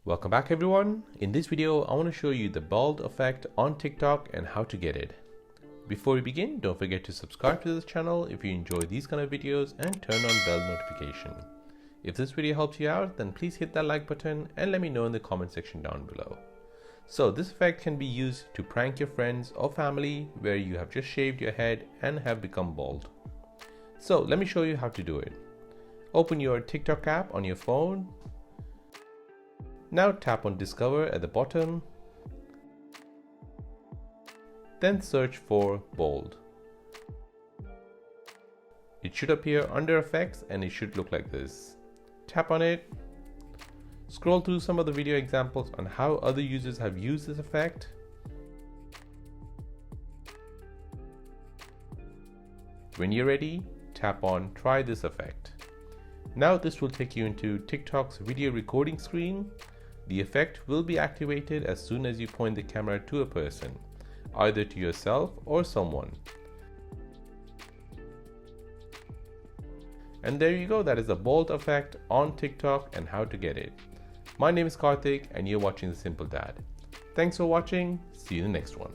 Welcome back everyone. In this video, I want to show you the bald effect on TikTok and how to get it. Before we begin, don't forget to subscribe to this channel if you enjoy these kind of videos and turn on bell notification. If this video helps you out, then please hit that like button and let me know in the comment section down below. So this effect can be used to prank your friends or family where you have just shaved your head and have become bald. So let me show you how to do it. Open your TikTok app on your phone. Now tap on Discover at the bottom. Then search for bald. It should appear under effects and it should look like this. Tap on it. Scroll through some of the video examples on how other users have used this effect. When you're ready, tap on Try this effect. Now this will take you into TikTok's video recording screen. The effect will be activated as soon as you point the camera to a person, either to yourself or someone. And there you go, that is the bald effect on TikTok and how to get it. My name is Karthik and you're watching The Simple Dad. Thanks for watching, see you in the next one.